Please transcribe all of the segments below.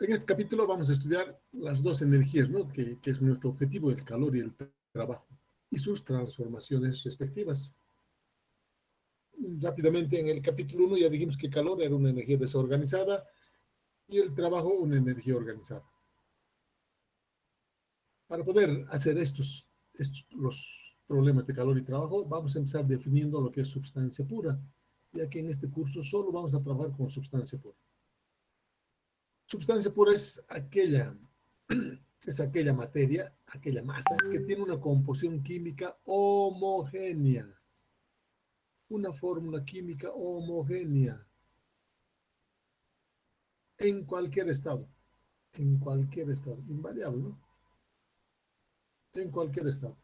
En este capítulo vamos a estudiar las dos energías, ¿no? que es nuestro objetivo, el calor y el trabajo, y sus transformaciones respectivas. Rápidamente, en el capítulo 1 ya dijimos que calor era una energía desorganizada y el trabajo una energía organizada. Para poder hacer los problemas de calor y trabajo, vamos a empezar definiendo lo que es sustancia pura, ya que en este curso solo vamos a trabajar con sustancia pura. Sustancia pura es aquella materia, aquella masa que tiene una composición química homogénea, una fórmula química homogénea en cualquier estado, invariable, ¿no? En cualquier estado.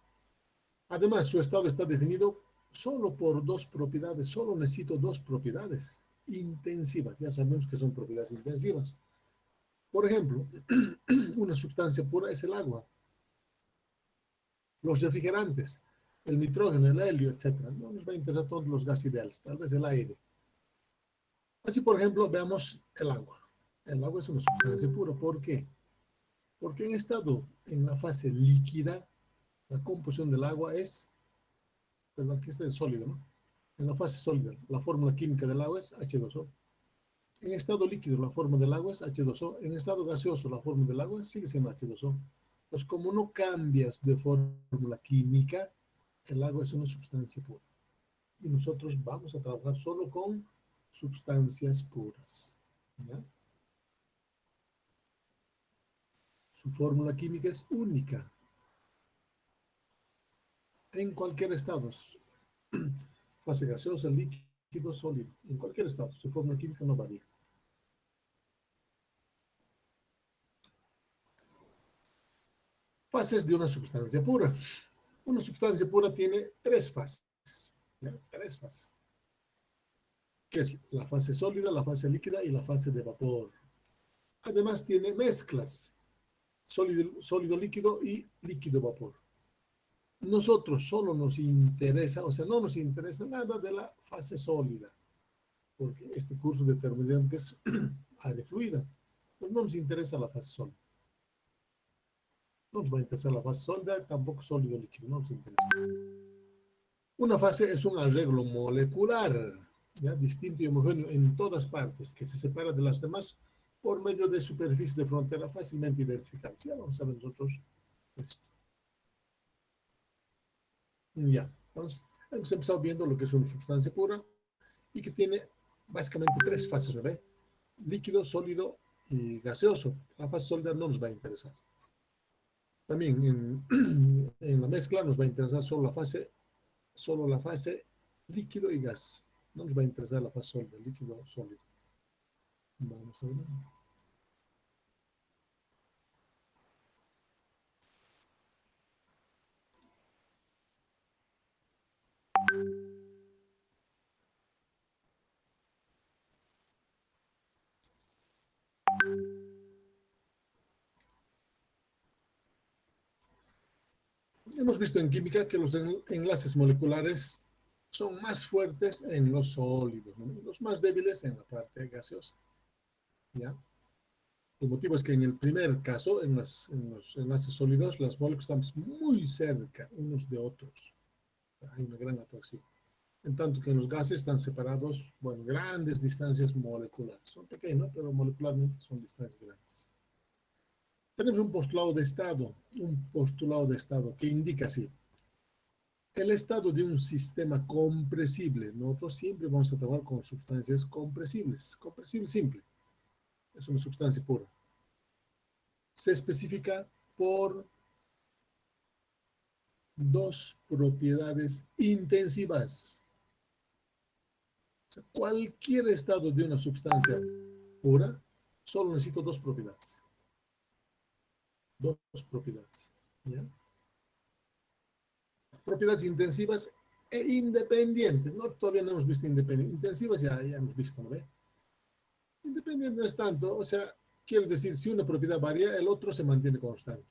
Además, su estado está definido solo por dos propiedades, solo necesito dos propiedades intensivas, ya sabemos que son propiedades intensivas. Por ejemplo, una sustancia pura es el agua, los refrigerantes, el nitrógeno, el helio, etc. No nos va a interesar todos los gases ideales, tal vez el aire. Así, por ejemplo, veamos el agua. El agua es una sustancia pura. ¿Por qué? Porque en la fase líquida, la composición del agua es, perdón, aquí está el sólido, ¿no? En la fase sólida, la fórmula química del agua es H2O. En estado líquido, la forma del agua es H2O. En estado gaseoso, la forma del agua sigue siendo H2O. Pues como no cambias de fórmula química, el agua es una sustancia pura. Y nosotros vamos a trabajar solo con sustancias puras. ¿Ya? Su fórmula química es única en cualquier estado. Fase gaseosa, líquido, sólido. En cualquier estado, su fórmula química no varía. Fases de una sustancia pura. Una sustancia pura tiene tres fases. ¿Ya? Tres fases. Que es la fase sólida, la fase líquida y la fase de vapor. Además tiene mezclas, sólido líquido y líquido vapor. Nosotros solo nos interesa, o sea, no nos interesa nada de la fase sólida, porque este curso de termodinámica es área fluida, pues no nos interesa la fase sólida. No nos va a interesar la fase sólida, tampoco sólido líquido, no nos interesa. Una fase es un arreglo molecular, ¿ya? Distinto y homogéneo en todas partes, que se separa de las demás por medio de superficies de frontera fácilmente identificables. Ya vamos a ver nosotros esto. Ya, entonces hemos empezado viendo lo que es una sustancia pura y que tiene básicamente tres fases, ¿no ve? Líquido, sólido y gaseoso. La fase sólida no nos va a interesar. También en la mezcla nos va a interesar solo la fase líquido y gas. No nos va a interesar la fase sólida, líquido, sólido. Vamos a ver. Hemos visto en química que los enlaces moleculares son más fuertes en los sólidos, ¿no? Y los más débiles en la parte gaseosa. ¿Ya? El motivo es que en el primer caso, en los enlaces sólidos, las moléculas están muy cerca unos de otros. Hay una gran atracción. En tanto que en los gases están separados, bueno, grandes distancias moleculares. Son pequeños, pero molecularmente son distancias grandes. Tenemos un postulado de estado que indica así. El estado de un sistema compresible. Nosotros siempre vamos a trabajar con sustancias compresibles. Compresible simple. Es una sustancia pura. Se especifica por dos propiedades intensivas. O sea, cualquier estado de una sustancia pura, solo necesito dos propiedades. Dos propiedades. ¿Ya? Propiedades intensivas e independientes. ¿No? Todavía no hemos visto independientes. Intensivas ya hemos visto, ¿no ve? Independiente no es tanto, o sea, quiere decir, si una propiedad varía, el otro se mantiene constante.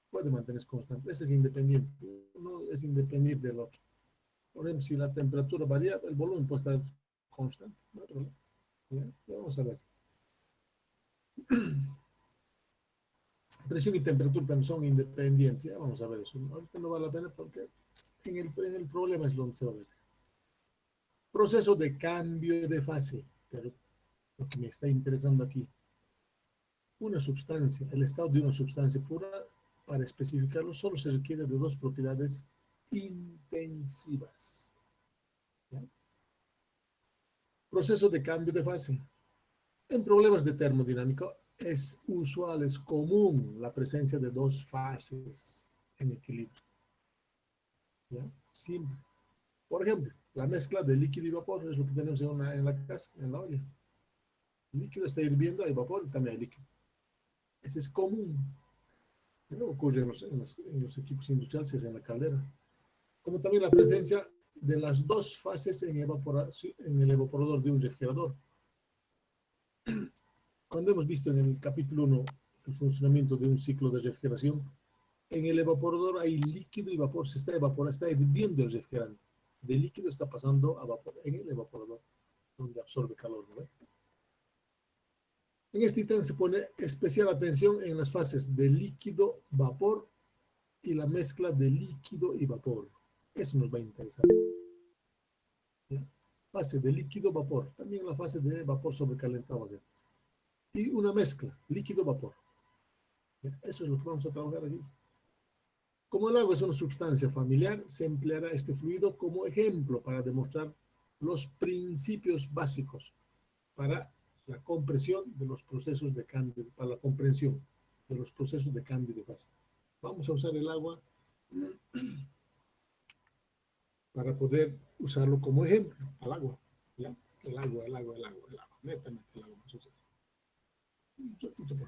Puede mantenerse constante. Ese es independiente. Uno es independiente del otro. Por ejemplo, si la temperatura varía, el volumen puede estar constante. No hay problema. ¿Ya? Ya vamos a ver. Presión y temperatura también son independientes. Ya vamos a ver eso. Ahorita no vale la pena porque en el problema es donde se va a ver. Proceso de cambio de fase. Pero lo que me está interesando aquí, una sustancia, el estado de una sustancia pura, para especificarlo, solo se requiere de dos propiedades intensivas. ¿Ya? Proceso de cambio de fase. En problemas de termodinámica es usual, es común la presencia de dos fases en equilibrio. ¿Ya? Siempre. Por ejemplo, la mezcla de líquido y vapor es lo que tenemos en la casa, en la olla. El líquido está hirviendo, hay vapor y también hay líquido. Ese es común. No ocurre en los equipos industriales, es en la caldera. Como también la presencia de las dos fases en el evaporador de un refrigerador. Cuando hemos visto en el capítulo 1 el funcionamiento de un ciclo de refrigeración, en el evaporador hay líquido y vapor, se está evaporando, está hirviendo el refrigerante. De líquido está pasando a vapor en el evaporador, donde absorbe calor, ¿no? En este ítem se pone especial atención en las fases de líquido-vapor y la mezcla de líquido y vapor. Eso nos va a interesar. ¿Ya? Fase de líquido-vapor, también la fase de vapor sobrecalentado. ¿Ya? Y una mezcla, líquido-vapor. Eso es lo que vamos a trabajar aquí. Como el agua es una sustancia familiar, se empleará este fluido como ejemplo para demostrar los principios básicos para la compresión de los procesos de cambio, para la comprensión de los procesos de cambio de fase. Vamos a usar el agua para poder usarlo como ejemplo al agua. ¿Ya? El agua, el agua, el agua, el agua. Netamente el agua. Un ratito por favor.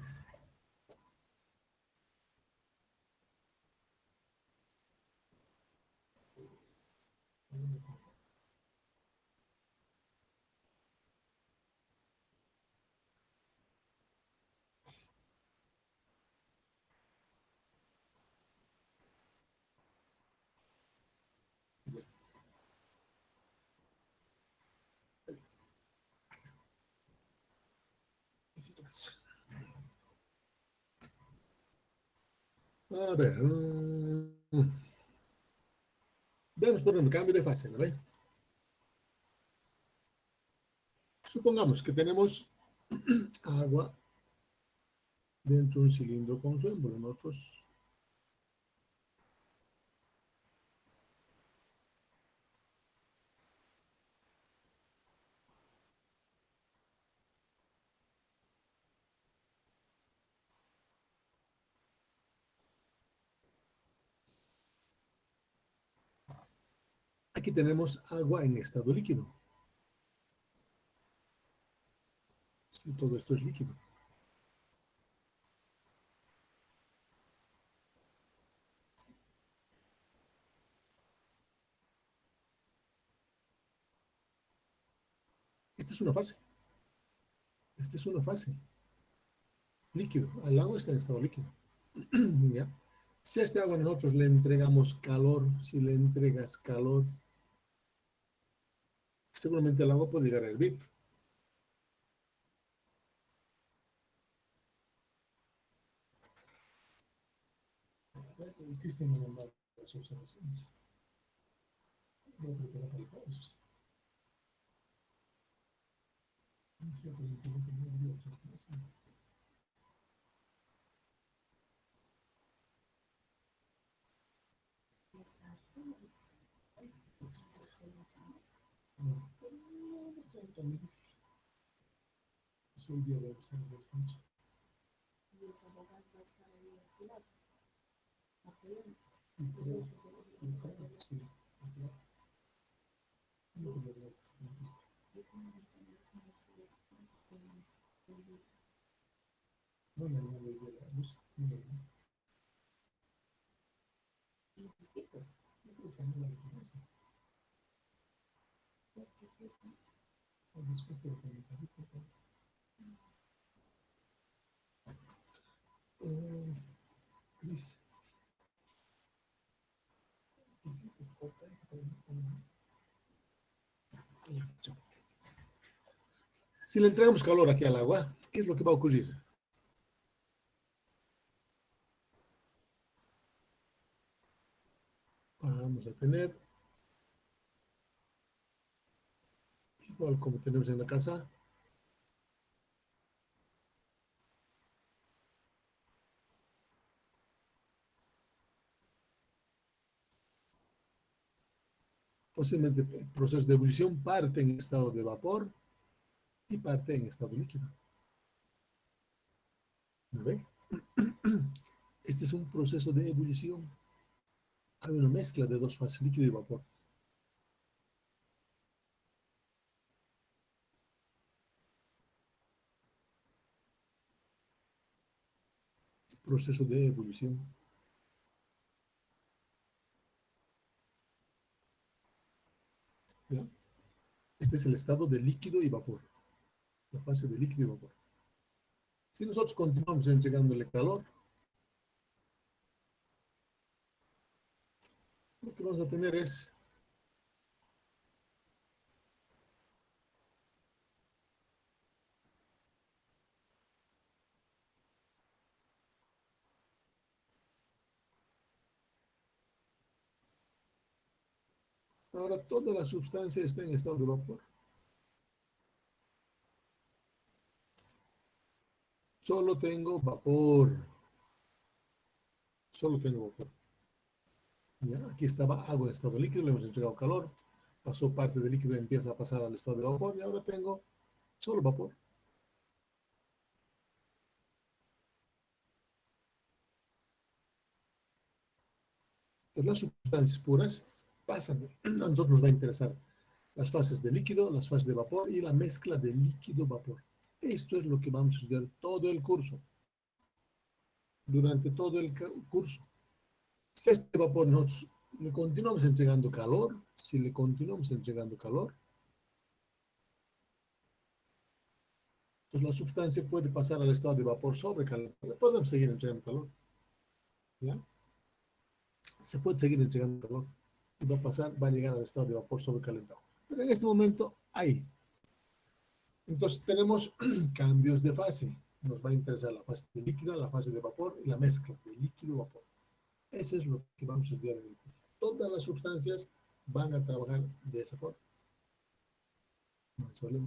A ver. Debemos poner un cambio de fase, ¿no ve? Supongamos que tenemos agua dentro de un cilindro con su émbolo. Nosotros aquí tenemos agua en estado líquido. Sí, todo esto es líquido. Esta es una fase. Esta es una fase. Líquido. El agua está en estado líquido. ¿Ya? Si a este agua nosotros le entregamos calor, si le entregas calor, seguramente el agua puede llegar a hervir. Cristian me mandó las observaciones. Voy a preparar para el jueves. Hoy día voy a empezar a ver esta noche. Y esa abogada va a estar ahí al final, apoyando. Sí, no, no, no, Luis, si le entregamos calor aquí al agua, ¿qué es lo que va a ocurrir? vamos a tener, igual como tenemos en la casa, posiblemente el proceso de ebullición parte en estado de vapor y parte en estado líquido. ¿No ve? Este es un proceso de ebullición. Hay una mezcla de dos fases, líquido y vapor. Proceso de ebullición. ¿Ya? Este es el estado de líquido y vapor. La fase de líquido y vapor. Si nosotros continuamos entregándole calor, lo que vamos a tener es ahora toda la sustancia está en estado de vapor. Solo tengo vapor. Solo tengo vapor. ¿Ya? Aquí estaba agua en estado líquido, le hemos entregado calor. Pasó parte del líquido y empieza a pasar al estado de vapor y ahora tengo solo vapor. Pues las sustancias puras pasan. A nosotros nos va a interesar las fases de líquido, las fases de vapor y la mezcla de líquido-vapor. Esto es lo que vamos a estudiar todo el curso. Durante todo el curso. Si este vapor nos le continuamos entregando calor, si le continuamos entregando calor, pues la sustancia puede pasar al estado de vapor sobrecalentado. Podemos seguir entregando calor. ¿Ya? Se puede seguir entregando calor y va a pasar, va a llegar al estado de vapor sobrecalentado. Pero en este momento hay. Entonces tenemos cambios de fase. Nos va a interesar la fase de líquido, la fase de vapor y la mezcla de líquido-vapor. Eso es lo que vamos a estudiar en el curso. Todas las sustancias van a trabajar de esa forma. Vamos a ver.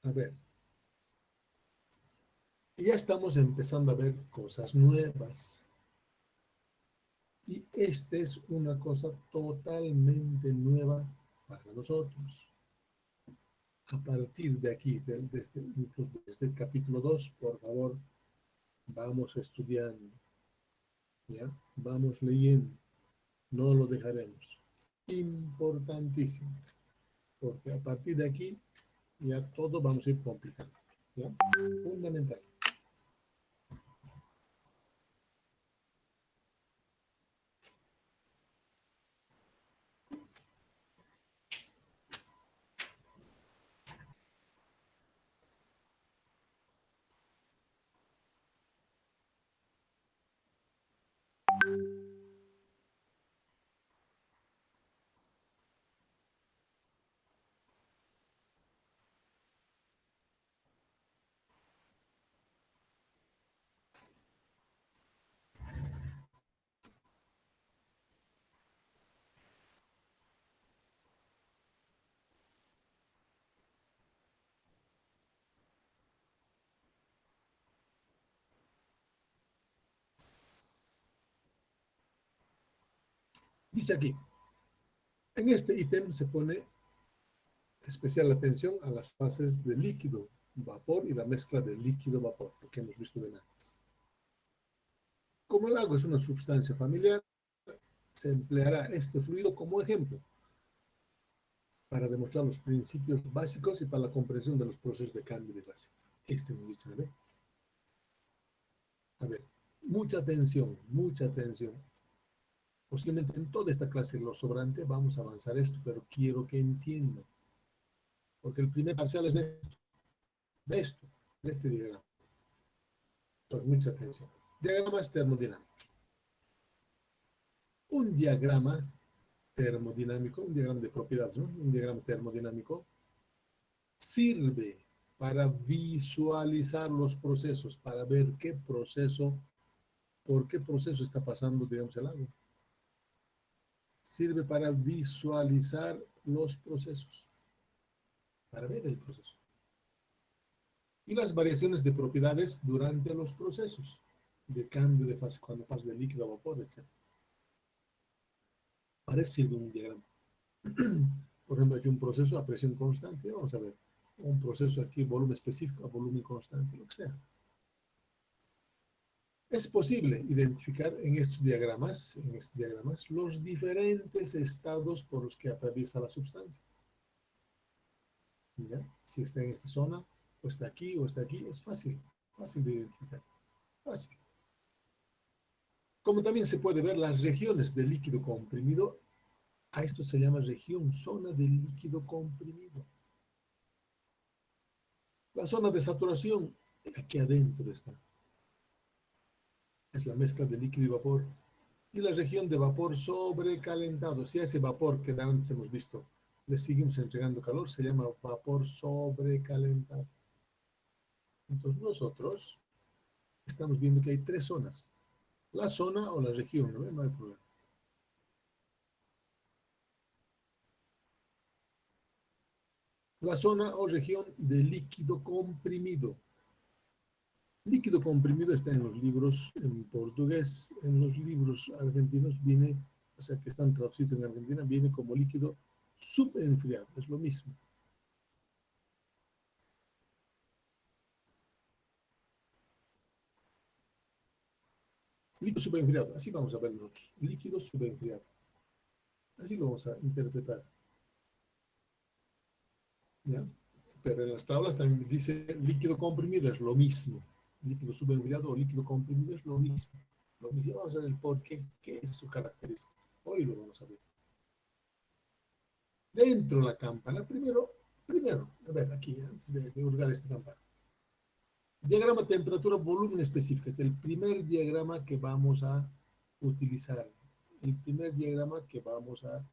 A ver, ya estamos empezando a ver cosas nuevas. Y esta es una cosa totalmente nueva para nosotros. A partir de aquí, incluso desde el capítulo 2, por favor, vamos estudiando, ¿ya? Vamos leyendo, no lo dejaremos. Importantísimo, porque a partir de aquí ya todo vamos a ir complicando, ¿ya? Fundamental. Dice aquí, en este ítem se pone especial atención a las fases de líquido, vapor y la mezcla de líquido-vapor, que hemos visto de antes. Como el agua es una sustancia familiar, se empleará este fluido como ejemplo para demostrar los principios básicos y para la comprensión de los procesos de cambio de fase. Este hemos dicho, ¿no? A ver, mucha atención, mucha atención. Posiblemente en toda esta clase, lo sobrante, vamos a avanzar esto, pero quiero que entiendan. Porque el primer parcial es de esto, de este diagrama. Entonces, mucha atención. Diagramas termodinámicos. Un diagrama termodinámico, un diagrama de propiedades, ¿no? Un diagrama termodinámico sirve para visualizar los procesos, para ver por qué proceso está pasando, digamos, el agua. Sirve para visualizar los procesos, para ver el proceso. Y las variaciones de propiedades durante los procesos, de cambio de fase, cuando pasa de líquido a vapor, etc. Para eso sirve un diagrama. Por ejemplo, hay un proceso a presión constante, vamos a ver, un proceso aquí, volumen específico a volumen constante, lo que sea. Es posible identificar en estos diagramas, los diferentes estados por los que atraviesa la sustancia. ¿Ya? Si está en esta zona, o está aquí, o está aquí, es fácil, fácil de identificar, fácil. Como también se puede ver las regiones del líquido comprimido, a esto se llama región, zona del líquido comprimido. La zona de saturación, aquí adentro está, es la mezcla de líquido y vapor. Y la región de vapor sobrecalentado, si a ese vapor que antes hemos visto le seguimos entregando calor, se llama vapor sobrecalentado. Entonces nosotros estamos viendo que hay tres zonas, la zona o la región, ¿no? No hay problema. La zona o región de líquido comprimido. Líquido comprimido está en los libros en portugués, en los libros argentinos viene, o sea que están traducidos en Argentina, viene como líquido subenfriado, es lo mismo. Líquido subenfriado, así vamos a ver nosotros, líquido subenfriado. Así lo vamos a interpretar. ¿Ya? Pero en las tablas también dice líquido comprimido, es lo mismo. Líquido subenfriado o líquido comprimido es lo mismo. Lo mismo. Vamos a ver el por qué, qué es su característica. Hoy lo vamos a ver. Dentro de la campana, primero, a ver aquí, antes de hurgar esta campana. Diagrama temperatura, volumen específico. Es el primer diagrama que vamos a utilizar. El primer diagrama que vamos a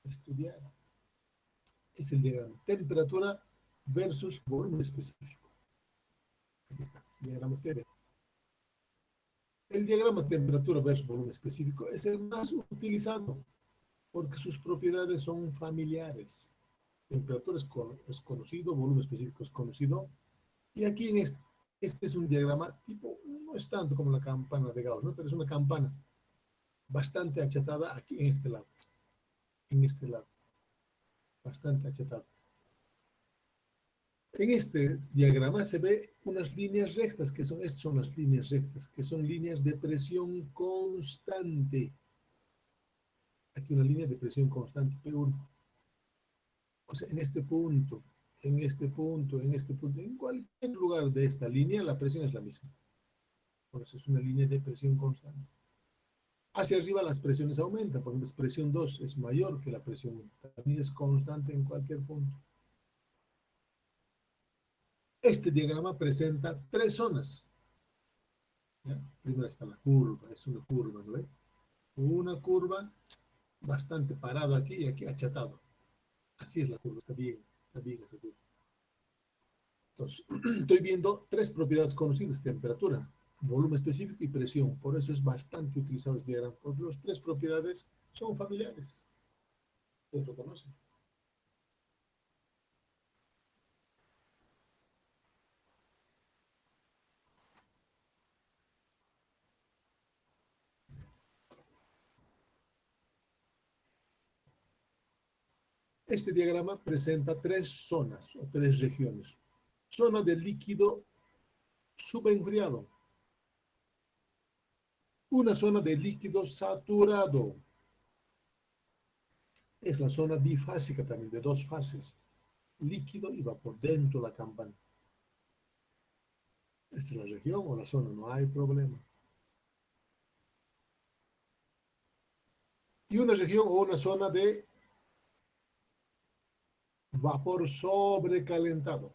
estudiar. Es el diagrama temperatura versus volumen específico. Aquí está, diagrama TV. El diagrama temperatura versus volumen específico es el más utilizado porque sus propiedades son familiares. Temperatura es conocido, volumen específico es conocido. Y aquí en este es un diagrama tipo, no es tanto como la campana de Gauss, ¿no? Pero es una campana bastante achatada aquí en este lado, bastante achatada. En este diagrama se ve unas líneas rectas, estas son las líneas rectas, que son líneas de presión constante. Aquí una línea de presión constante, P1. O sea, en este punto, en este punto, en este punto, en cualquier lugar de esta línea, la presión es la misma. Por eso es una línea de presión constante. Hacia arriba las presiones aumentan, por ejemplo, presión 2 es mayor que la presión 1. También es constante en cualquier punto. Este diagrama presenta tres zonas. ¿Ya? Primero está la curva, es una curva, ¿no ve? Una curva bastante parado aquí y aquí achatado. Así es la curva, está bien esa curva. Entonces, estoy viendo tres propiedades conocidas, temperatura, volumen específico y presión. Por eso es bastante utilizado este diagrama, porque las tres propiedades son familiares. Ustedes lo conocen. Este diagrama presenta tres zonas o tres regiones. Zona de líquido subenfriado. Una zona de líquido saturado. Es la zona bifásica también, de dos fases. Líquido y vapor dentro de la campana. Esta es la región o la zona, no hay problema. Y una región o una zona de vapor sobrecalentado.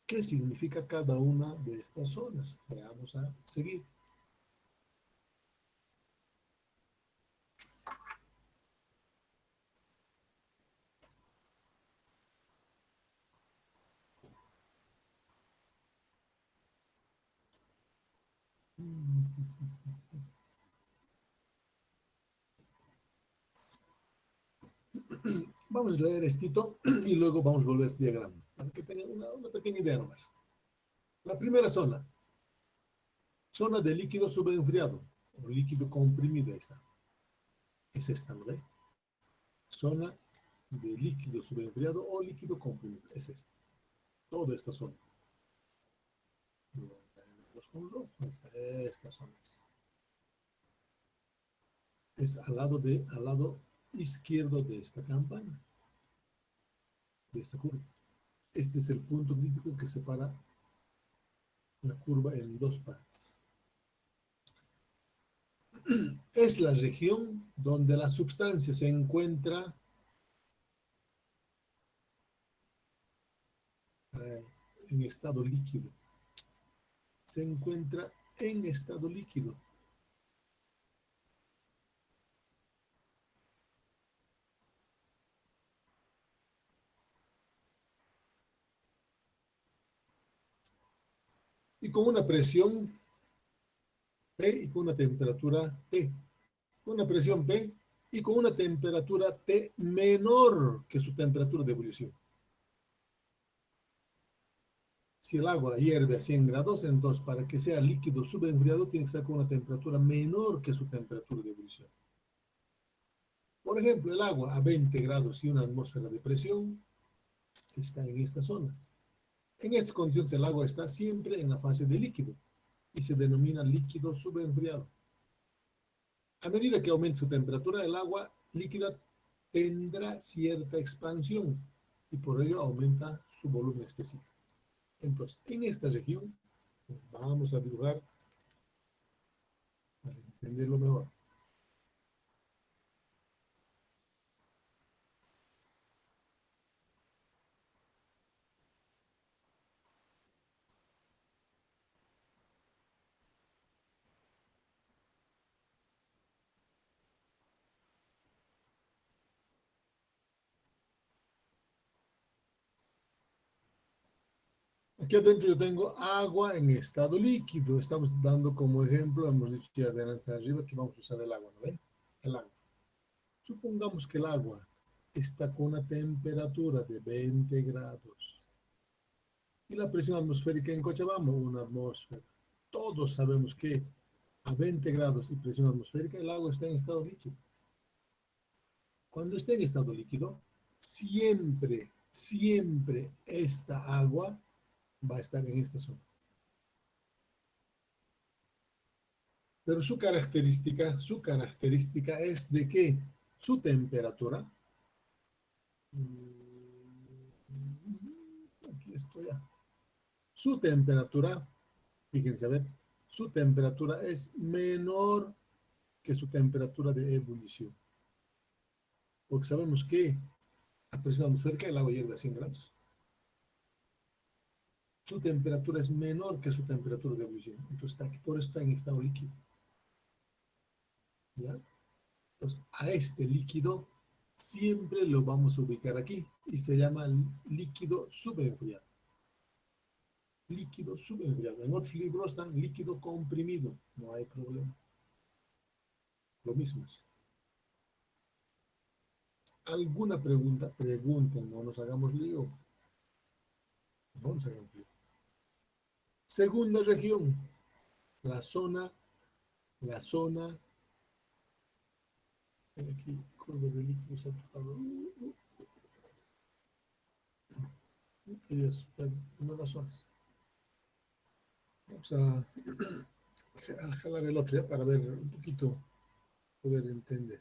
¿Qué significa cada una de estas zonas? Vamos a seguir. Vamos a leer esto y luego vamos a volver a este diagrama para que tengan una pequeña idea nomás. La primera zona de líquido subenfriado o líquido comprimido, ahí está. Es esta, ¿no ve? Zona de líquido subenfriado o líquido comprimido, es esta. Toda esta zona. Con rojo, esta zona. Es al lado izquierdo de esta campana, de esta curva. Este es el punto crítico que separa la curva en dos partes. Es la región donde la sustancia se encuentra en estado líquido. Se encuentra en estado líquido. Y con una presión P y con una temperatura T. Con una presión P y con una temperatura T menor que su temperatura de ebullición. Si el agua hierve a 100 grados, entonces para que sea líquido subenfriado tiene que estar con una temperatura menor que su temperatura de ebullición. Por ejemplo, el agua a 20 grados y una atmósfera de presión está en esta zona. En estas condiciones el agua está siempre en la fase de líquido y se denomina líquido subenfriado. A medida que aumente su temperatura, el agua líquida tendrá cierta expansión y por ello aumenta su volumen específico. Entonces, en esta región, vamos a dibujar para entenderlo mejor. Aquí adentro yo tengo agua en estado líquido. Estamos dando como ejemplo, hemos dicho ya adelante arriba que vamos a usar el agua, ¿no ven? El agua. Supongamos que el agua está con una temperatura de 20 grados y la presión atmosférica en Cochabamba, una atmósfera. Todos sabemos que a 20 grados y presión atmosférica el agua está en estado líquido. Cuando esté en estado líquido, siempre esta agua va a estar en esta zona. Pero su característica es de que su temperatura, aquí estoy ya, su temperatura, fíjense a ver, su temperatura es menor que su temperatura de ebullición. Porque sabemos que a presión atmosférica el agua hierve a 100 grados. Su temperatura es menor que su temperatura de ebullición. Entonces, está aquí, por eso está en estado líquido. ¿Ya? Entonces, a este líquido siempre lo vamos a ubicar aquí y se llama líquido subenfriado. Líquido subenfriado. En otros libros están líquido comprimido. No hay problema. Lo mismo es. ¿Alguna pregunta? Pregunten, no nos hagamos lío. No nos hagamos lío. Segunda región, la zona, aquí, curva de líquidos aplicado. Y es nuevas zonas. Vamos a jalar el otro ya para ver un poquito, poder entender.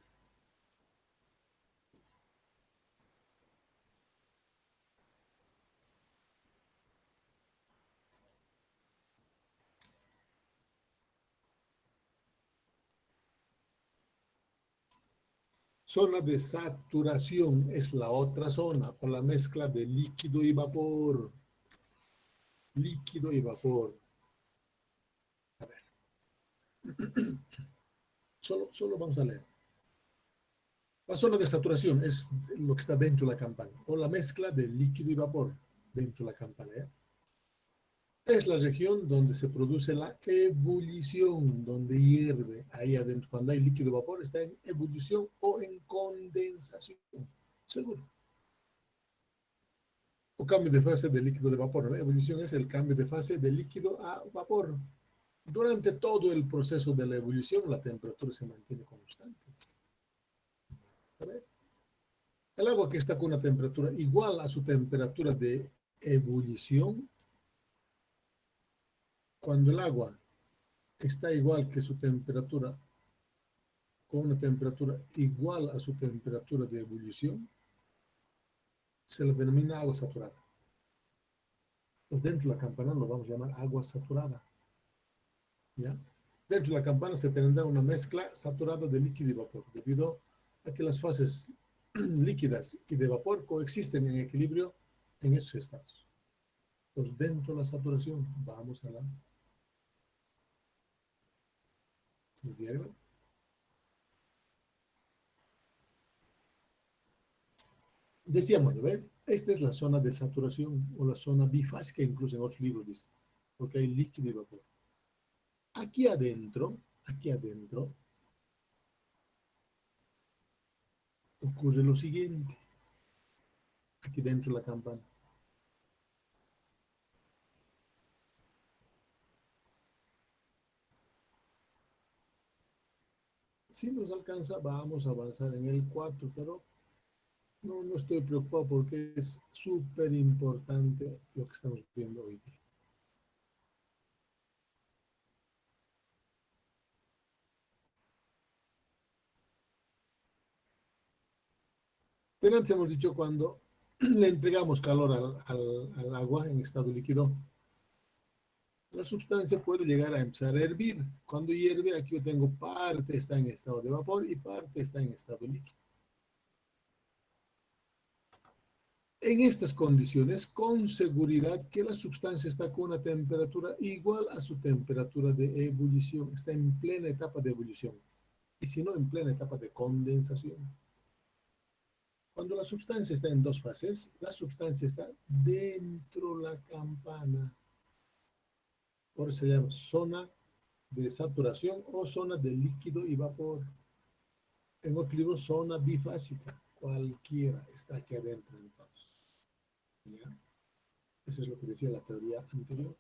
Zona de saturación es la otra zona, o la mezcla de líquido y vapor. Líquido y vapor. A ver. Solo vamos a leer. La zona de saturación es lo que está dentro de la campana, o la mezcla de líquido y vapor dentro de la campana. ¿Ya? es la región donde se produce la ebullición, donde hierve ahí adentro. Cuando hay líquido vapor, está en ebullición o en condensación. Seguro. O cambio de fase de líquido de vapor. La ebullición es el cambio de fase de líquido a vapor. Durante todo el proceso de la ebullición, la temperatura se mantiene constante. El agua que está con una temperatura igual a su temperatura de ebullición, cuando el agua está igual que su temperatura, con una temperatura igual a su temperatura de ebullición, se le denomina agua saturada. Pues dentro de la campana lo vamos a llamar agua saturada. ¿Ya? Dentro de la campana se tendrá una mezcla saturada de líquido y vapor, debido a que las fases líquidas y de vapor coexisten en equilibrio en esos estados. Pues dentro de la saturación, vamos a la diagrama. Decíamos, ¿ve? Esta es la zona de saturación o la zona bifásica, incluso en otros libros dice, porque hay líquido y vapor. Aquí adentro, ocurre lo siguiente, aquí dentro de la campana. Si nos alcanza, vamos a avanzar en el 4, pero no estoy preocupado porque es súper importante lo que estamos viendo hoy día. Antes hemos dicho cuando le entregamos calor al agua en estado líquido, la sustancia puede llegar a empezar a hervir. Cuando hierve, aquí yo tengo parte está en estado de vapor y parte está en estado líquido. En estas condiciones, con seguridad que la sustancia está con una temperatura igual a su temperatura de ebullición, está en plena etapa de ebullición, y si no, en plena etapa de condensación. Cuando la sustancia está en dos fases, la sustancia está dentro de la campana. Por eso se llama zona de saturación o zona de líquido y vapor. En otro libro, zona bifásica. Cualquiera está aquí adentro entonces. ¿Ya? Eso es lo que decía la teoría anterior.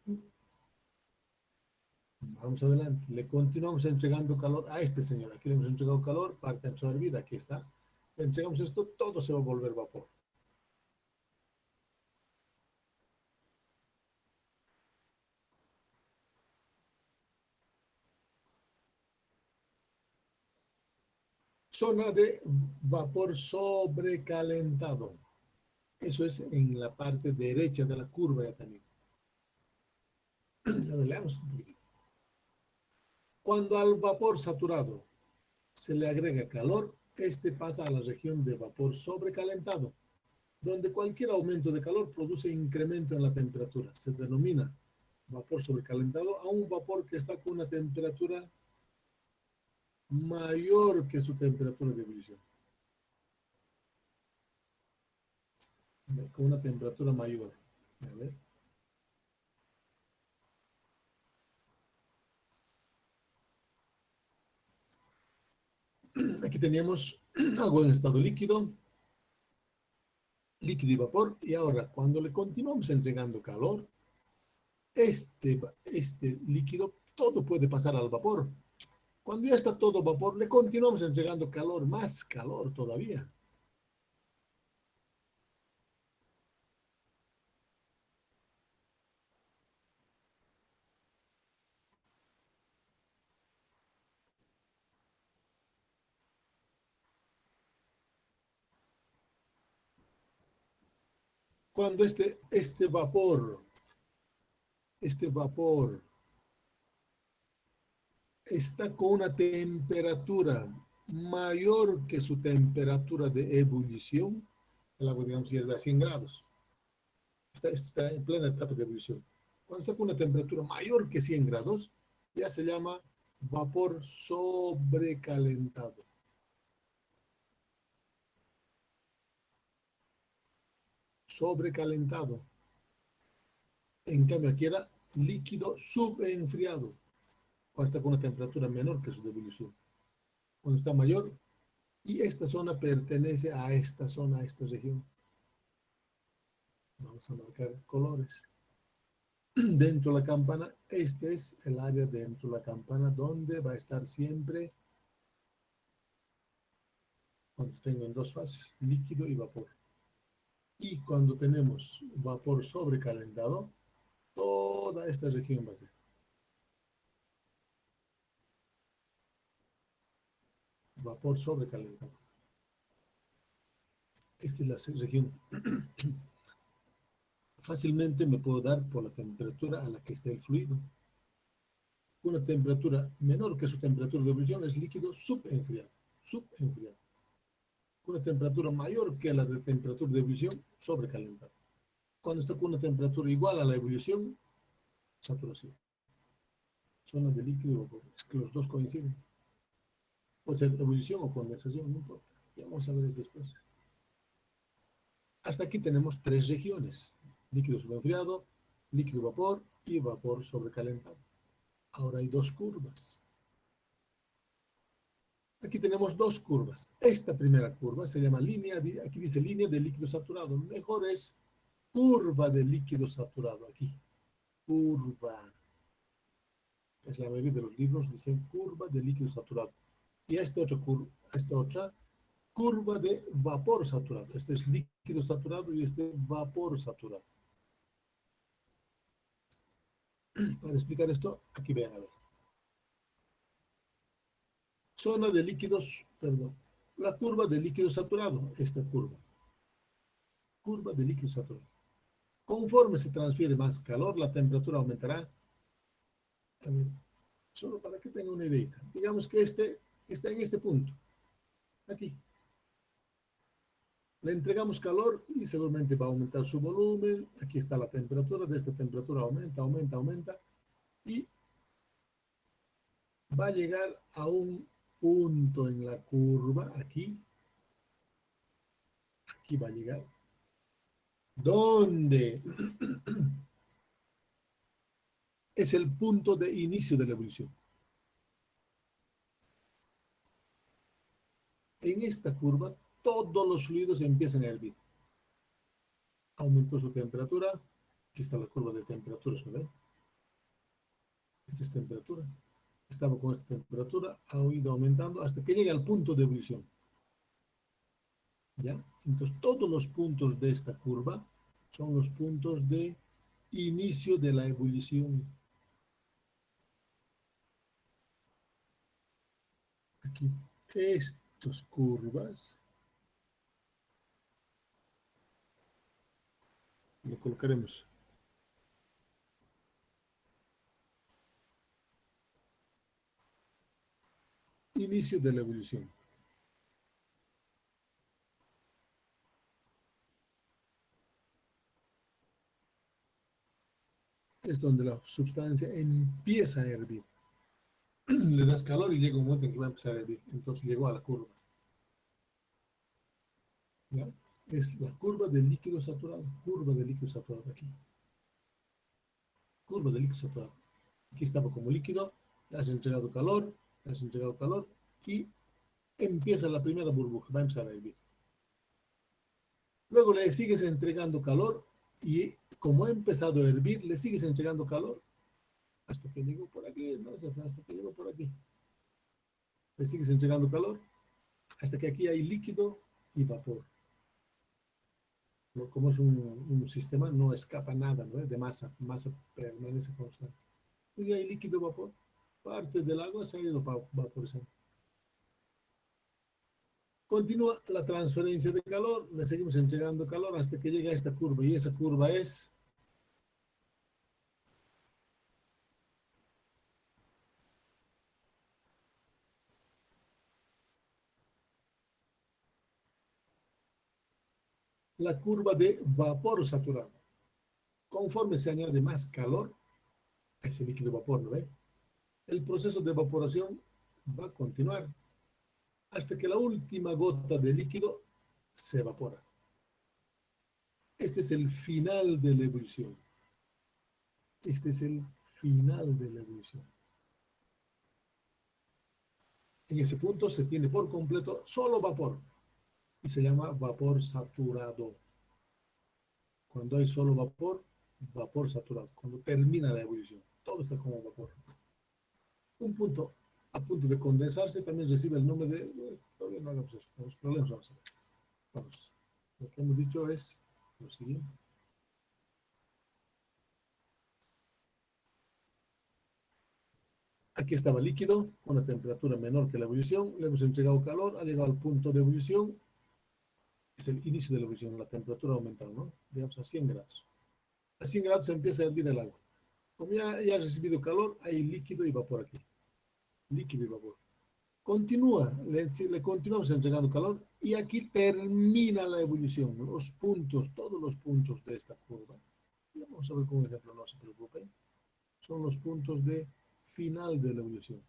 Vamos adelante. Le continuamos entregando calor a este señor. Aquí le hemos entregado calor, parte absorbida, aquí está. Le entregamos esto, todo se va a volver vapor. Zona de vapor sobrecalentado. Eso es en la parte derecha de la curva ya también. A ver, leamos un poquito. Cuando al vapor saturado se le agrega calor, este pasa a la región de vapor sobrecalentado, donde cualquier aumento de calor produce incremento en la temperatura. Se denomina vapor sobrecalentado a un vapor que está con una temperatura mayor que su temperatura de ebullición. Con una temperatura mayor. A ver. Aquí teníamos agua en estado líquido, líquido y vapor, y ahora cuando le continuamos entregando calor, este líquido, todo puede pasar al vapor. Cuando ya está todo vapor, le continuamos entregando calor, más calor todavía. Cuando este vapor está con una temperatura mayor que su temperatura de ebullición, el agua, digamos, hierve a 100 grados. Está en plena etapa de ebullición. Cuando está con una temperatura mayor que 100 grados, ya se llama vapor sobrecalentado. Sobrecalentado. En cambio, aquí era líquido subenfriado, cuando está con una temperatura menor que su de ebullición. Cuando está mayor, y esta zona pertenece a esta zona, a esta región. Vamos a marcar colores. Dentro de la campana, este es el área dentro de la campana donde va a estar siempre cuando tengo en dos fases, líquido y vapor. Y cuando tenemos vapor sobrecalentado, toda esta región va a ser. Vapor sobrecalentado. Esta es la región. Fácilmente me puedo dar por la temperatura a la que esté el fluido. Una temperatura menor que su temperatura de ebullición es líquido subenfriado. Subenfriado. Una temperatura mayor que la de temperatura de ebullición, sobrecalentado. Cuando está con una temperatura igual a la ebullición, saturación. Zona de líquido y vapor. Es que los dos coinciden. Puede ser ebullición o condensación, no importa. Ya vamos a ver después. Hasta aquí tenemos tres regiones. Líquido subenfriado, líquido vapor y vapor sobrecalentado. Ahora hay dos curvas. Aquí tenemos dos curvas. Esta primera curva se llama línea, aquí dice línea de líquido saturado. Mejor es curva de líquido saturado aquí. Curva. Es la mayoría de los libros dicen curva de líquido saturado. Y esta otra curva de vapor saturado. Este es líquido saturado y este es vapor saturado. Para explicar esto, aquí vean a ver. Zona de líquidos, perdón. La curva de líquido saturado, esta curva. Curva de líquido saturado. Conforme se transfiere más calor, la temperatura aumentará. A ver, solo para que tenga una idea. Digamos que este está en este punto. Aquí. Le entregamos calor y seguramente va a aumentar su volumen. Aquí está la temperatura. De esta temperatura aumenta, aumenta, aumenta. Y va a llegar a un punto en la curva. Aquí. Aquí va a llegar. Donde es el punto de inicio de la evolución. En esta curva, todos los fluidos empiezan a hervir. Aumentó su temperatura. Aquí está la curva de temperatura, ¿se ve? Esta es temperatura. Estaba con esta temperatura, ha ido aumentando hasta que llega al punto de ebullición. ¿Ya? Entonces, todos los puntos de esta curva son los puntos de inicio de la ebullición. Aquí, estas curvas, lo colocaremos. Inicio de la ebullición. Es donde la sustancia empieza a hervir. Le das calor y llega un momento en que va a empezar a hervir. Entonces llegó a la curva. ¿Ya? Es la curva del líquido saturado. Curva del líquido saturado aquí. Curva del líquido saturado. Aquí estaba como líquido, le has entregado calor, y empieza la primera burbuja, va a empezar a hervir. Luego le sigues entregando calor y como ha empezado a hervir, le sigues entregando calor hasta que llegó por aquí, ¿no? Hasta que llegó por aquí. Le sigues entregando calor hasta que aquí hay líquido y vapor. Como es un sistema, no escapa nada, ¿no? De masa permanece constante. Y hay líquido y vapor. Parte del agua se ha ido vaporizando. Continúa la transferencia de calor, le seguimos entregando calor hasta que llega a esta curva, y esa curva es la curva de vapor saturado. Conforme se añade más calor a ese líquido vapor, ¿no ve? El proceso de evaporación va a continuar hasta que la última gota de líquido se evapora. Este es el final de la ebullición. Este es el final de la ebullición. En ese punto se tiene por completo solo vapor y se llama vapor saturado. Cuando hay solo vapor, vapor saturado. Cuando termina la ebullición, todo está como vapor. Un punto a punto de condensarse también recibe el nombre de... todavía no hagamos eso, los problemas vamos a ver. Vamos. Lo que hemos dicho es lo siguiente. Aquí estaba líquido, con una temperatura menor que la ebullición, le hemos entregado calor, ha llegado al punto de ebullición, es el inicio de la ebullición, la temperatura ha aumentado, ¿no? Digamos a 100 grados. A 100 grados se empieza a hervir el agua. Como ya ha recibido calor, hay líquido y vapor aquí. Líquido y vapor. Continúa, le continuamos entregando calor y aquí termina la ebullición, los puntos, todos los puntos de esta curva. Vamos a ver con un ejemplo, no se preocupen. Son los puntos de final de la ebullición.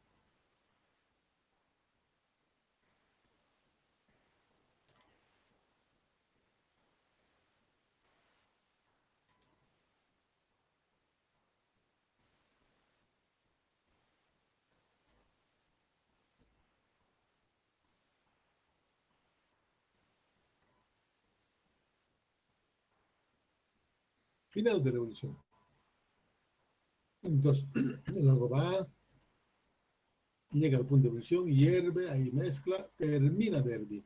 Final de la ebullición. Entonces, el agua va, llega al punto de ebullición, hierve, ahí mezcla, termina de hervir.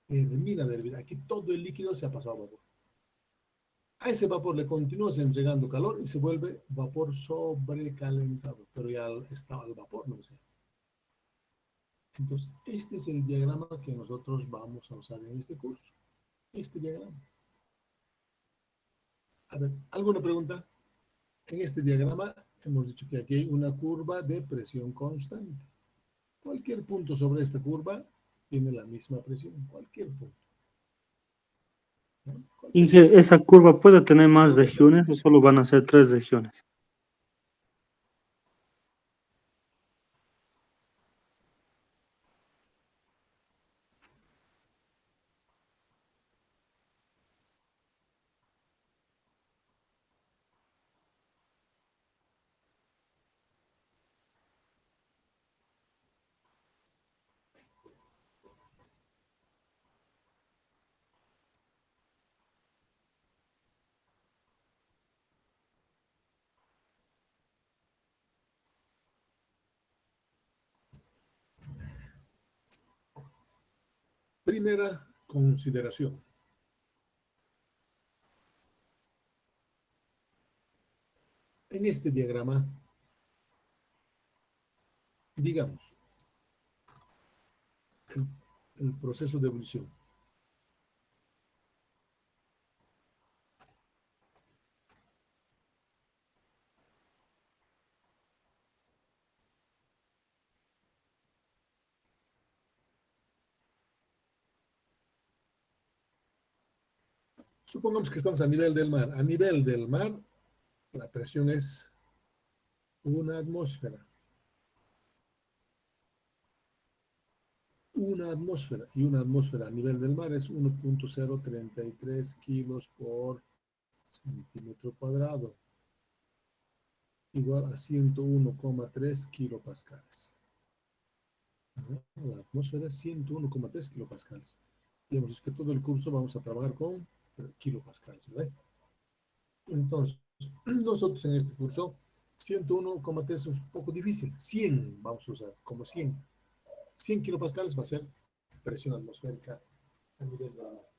Termina de hervir. Aquí todo el líquido se ha pasado a vapor. A ese vapor le continúas entregando calor y se vuelve vapor sobrecalentado, pero ya está al vapor, no sé. Entonces, este es el diagrama que nosotros vamos a usar en este curso. Este diagrama. A ver, ¿alguna pregunta? En este diagrama hemos dicho que aquí hay una curva de presión constante. Cualquier punto sobre esta curva tiene la misma presión, cualquier punto. ¿No? ¿Y Cualquier que punto. esa curva puede tener más regiones o solo van a ser 3 regiones? Primera consideración. En este diagrama, digamos, el, el proceso de ebullición. Supongamos que estamos a nivel del mar. A nivel del mar, la presión es una atmósfera. Una atmósfera. Y una atmósfera a nivel del mar es 1.033 kilos por centímetro cuadrado, igual a 101,3 kilopascales. La atmósfera es 101,3 kilopascales. Y hemos dicho que todo el curso vamos a trabajar con kilopascales, ¿verdad? Entonces, nosotros en este curso, 101,3 es un poco difícil. 100 vamos a usar, como 100. 100 kilopascales va a ser presión atmosférica a nivel del mar.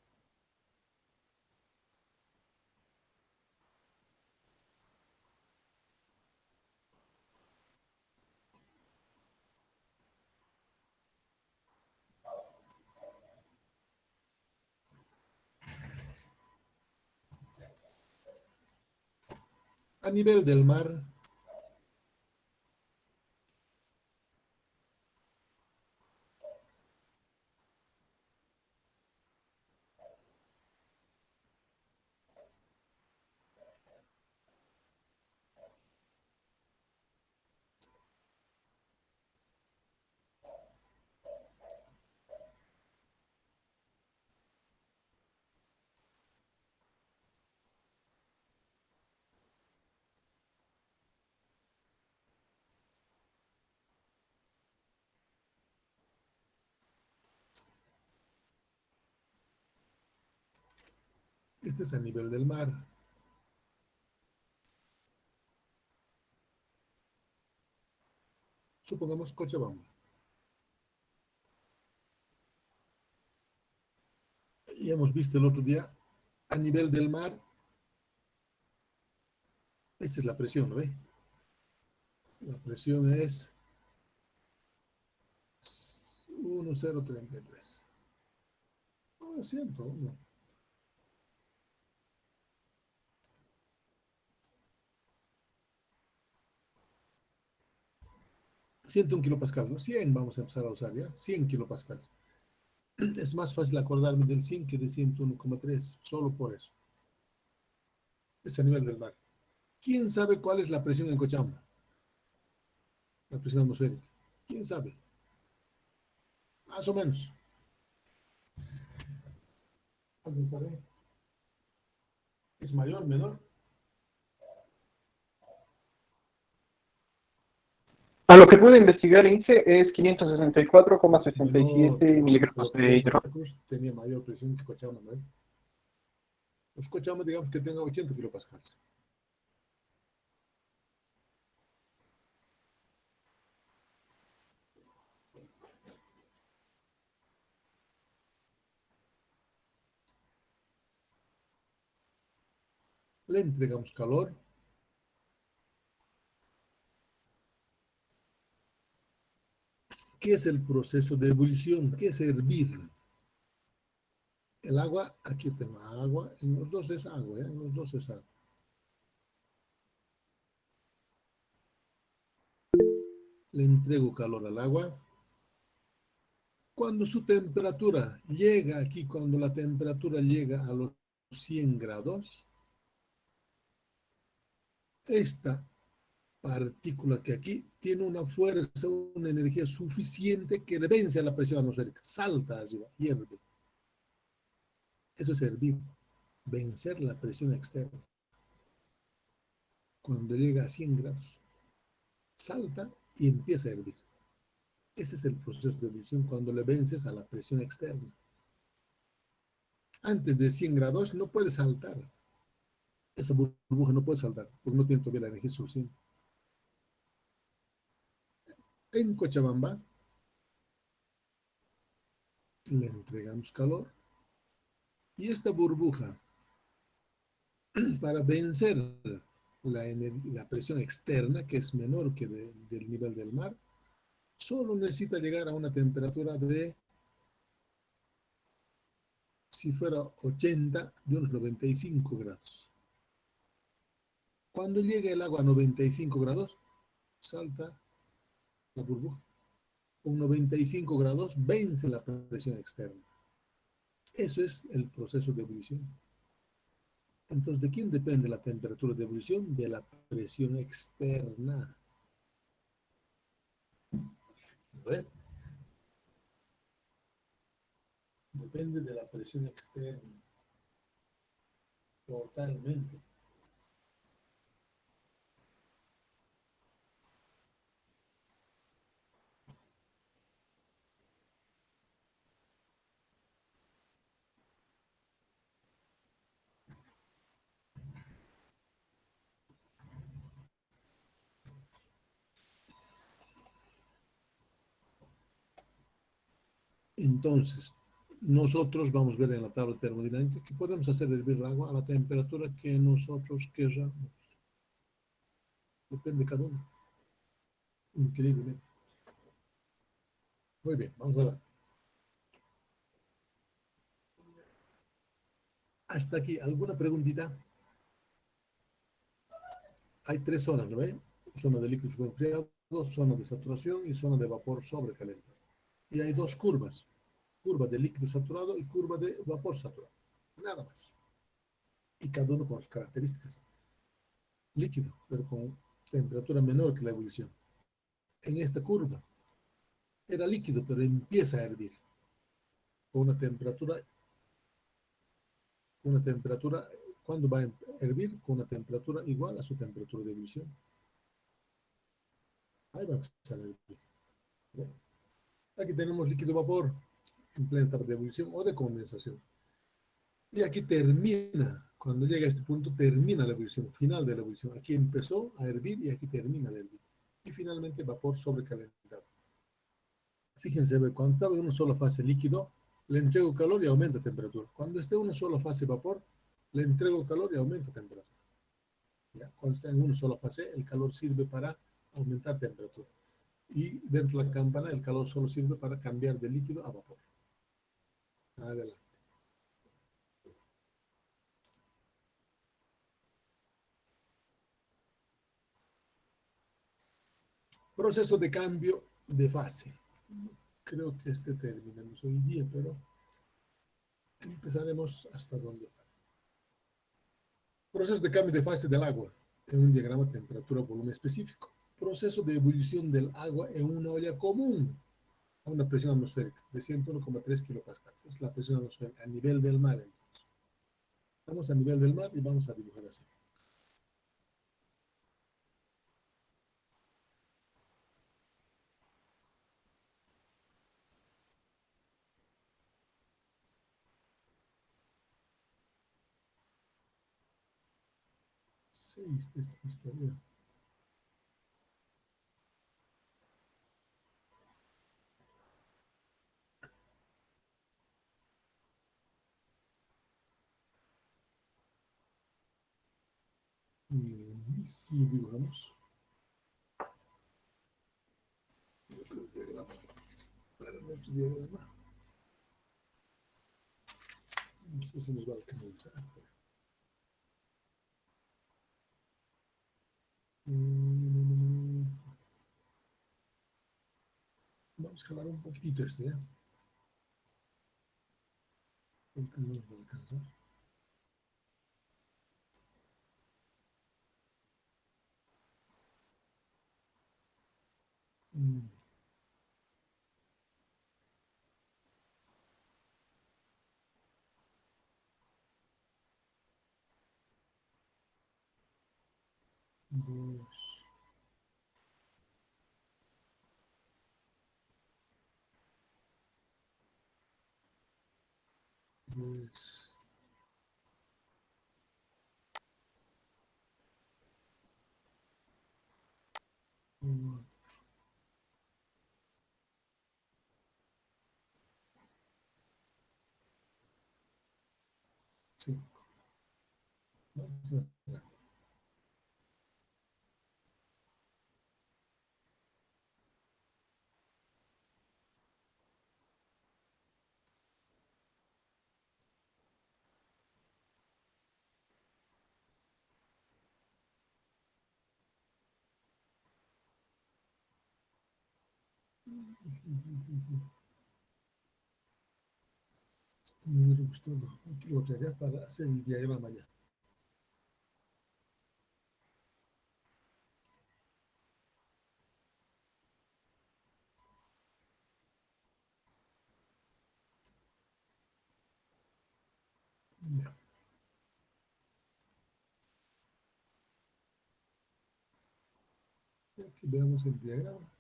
A nivel del mar, Este es a nivel del mar. Supongamos Cochabamba. Y hemos visto el otro día, a nivel del mar, esta es la presión, ¿no ve? La presión es 1033. 101. 101 kilopascal, ¿no? 100 vamos a empezar a usar ya. 100 kilopascales. Es más fácil acordarme del 100 que de 101,3, solo por eso. Es a nivel del mar. ¿Quién sabe cuál es la presión en Cochabamba? La presión atmosférica. ¿Quién sabe? Más o menos. ¿Alguien sabe? ¿Es mayor, menor? A lo que pude investigar, INSE es Es menor. 564,67 A lo miligramos que veo, de hidrógeno. Santa Cruz tenía mayor presión que Cochabamba, ¿no? Pues Cochabamba, digamos que tenga 80 kilopascales. Le entregamos calor. ¿Qué es el proceso de ebullición? ¿Qué es hervir? El agua, aquí tengo agua, en los dos es agua, ¿eh? En los dos es agua. Le entrego calor al agua. Cuando su temperatura llega aquí, cuando la temperatura llega a los 100 grados, esta partícula que aquí tiene una fuerza, una energía suficiente que le vence a la presión atmosférica, salta arriba, hierve. Eso es hervir, vencer la presión externa. Cuando llega a 100 grados, salta y empieza a hervir. Ese es el proceso de ebullición cuando le vences a la presión externa. Antes de 100 grados no puede saltar. Esa burbuja no puede saltar porque no tiene todavía la energía suficiente. En Cochabamba le entregamos calor y esta burbuja, para vencer la presión externa, que es menor que del nivel del mar, solo necesita llegar a una temperatura de, si fuera 80, de unos 95 grados. Cuando llegue el agua a 95 grados, salta la burbuja. Con 95 grados vence la presión externa. Eso es el proceso de ebullición. Entonces, ¿de quién depende la temperatura de ebullición? De la presión externa. ¿Ven? Depende de la presión externa. Totalmente. Entonces, nosotros vamos a ver en la tabla termodinámica que podemos hacer hervir el agua a la temperatura que nosotros queramos. Depende de cada uno. Increíble. Muy bien, vamos a ver. Hasta aquí, ¿alguna preguntita? Hay tres zonas, ¿no ve? Zona de líquido superenfriado, zona de saturación y zona de vapor sobrecalentado. Y hay dos curvas, curva de líquido saturado y curva de vapor saturado. Nada más. Y cada uno con sus características. Líquido, pero con temperatura menor que la ebullición. En esta curva era líquido, pero empieza a hervir con una temperatura, ¿cuándo va a hervir? Con una temperatura igual a su temperatura de ebullición. Ahí va a empezar a hervir. Aquí tenemos líquido vapor en plena etapa de ebullición o de condensación. Y aquí termina, cuando llega a este punto, termina la ebullición, final de la ebullición. Aquí empezó a hervir y aquí termina de hervir. Y finalmente vapor sobrecalentado. Fíjense, cuando está en una sola fase líquido, le entrego calor y aumenta temperatura. Cuando esté en una sola fase vapor, le entrego calor y aumenta temperatura. ¿Ya? Cuando está en una sola fase, el calor sirve para aumentar temperatura. Y dentro de la campana, el calor solo sirve para cambiar de líquido a vapor. Adelante. Proceso de cambio de fase. Creo que este terminamos hoy día, pero empezaremos hasta donde. Proceso de cambio de fase del agua en un diagrama temperatura-volumen específico. Proceso de ebullición del agua en una olla común a una presión atmosférica de 101,3 kilopascales. Es la presión atmosférica a nivel del mar. Entonces. Estamos a nivel del mar y vamos a dibujar así. Sí, está bien. Mismo dibujamos. Otro diagrama. Para nuestro diagrama. No sé si nos va a alcanzar. Vamos a escalar un poquito esto, ¿ya? Porque no nos va a alcanzar. Mm, Dos, tres, uno, cinco. Vamos a ver. Este me gustó. Aquí lo traeré para hacer el diagrama ya. Ya. Aquí veamos el diagrama.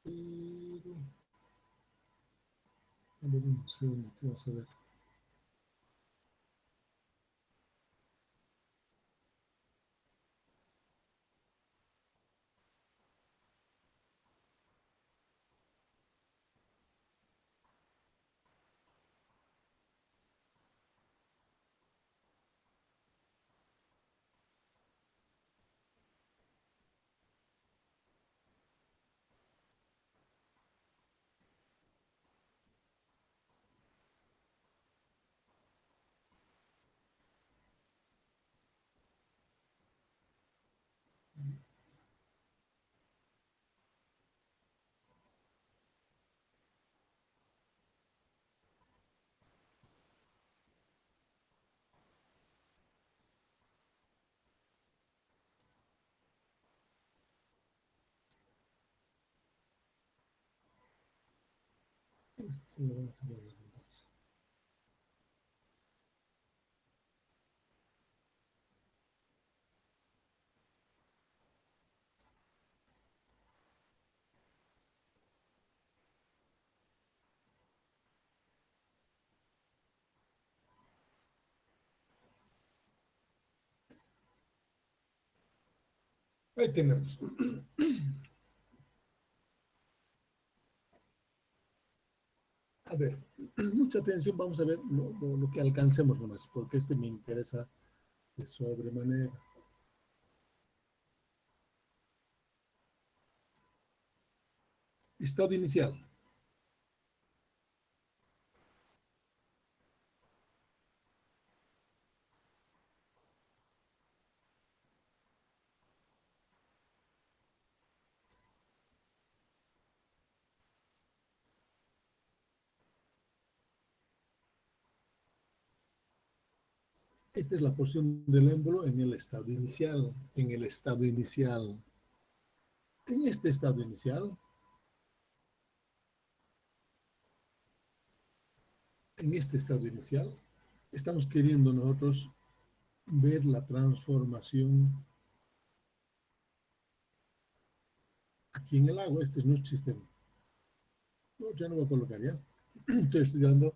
Pero, a ver, un segundo, vamos a ver. Esto lo vamos a ver entonces. Ahí tenemos. A ver, mucha atención, vamos a ver lo que alcancemos nomás, porque este me interesa de sobremanera. Estado inicial. Esta es la porción del émbolo en el estado inicial. En el estado inicial. En este estado inicial, estamos queriendo nosotros ver la transformación aquí en el agua. Este es nuestro sistema. No, ya no voy a colocar ya. Estoy estudiando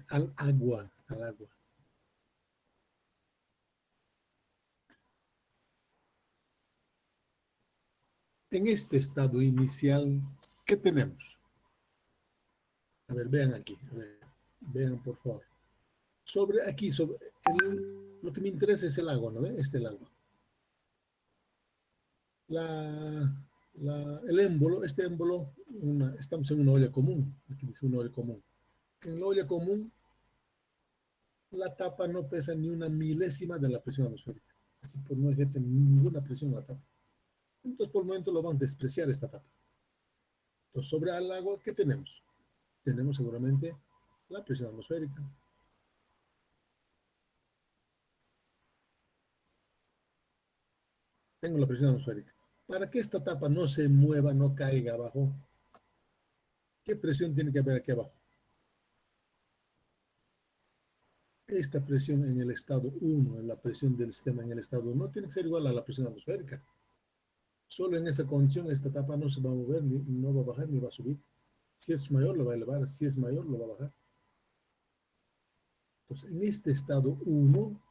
al agua, al agua. En este estado inicial, ¿qué tenemos? A ver, vean aquí, a ver, vean por favor. Lo que me interesa es el agua, ¿no ve? Este es el agua. El émbolo, este émbolo, estamos en una olla común. Aquí dice una olla común. En la olla común, la tapa no pesa ni una milésima de la presión atmosférica. Así pues no ejerce ninguna presión la tapa. Entonces, por el momento lo van a despreciar esta tapa. Entonces, sobre el agua, ¿qué tenemos? Tenemos seguramente la presión atmosférica. Tengo la presión atmosférica. Para que esta tapa no se mueva, no caiga abajo, ¿qué presión tiene que haber aquí abajo? Esta presión en el estado 1, la presión del sistema en el estado 1, tiene que ser igual a la presión atmosférica. Solo en esa condición esta tapa no se va a mover, no va a bajar ni va a subir. Si es mayor, lo va a elevar. Si es mayor, lo va a bajar. Entonces, en este estado 1,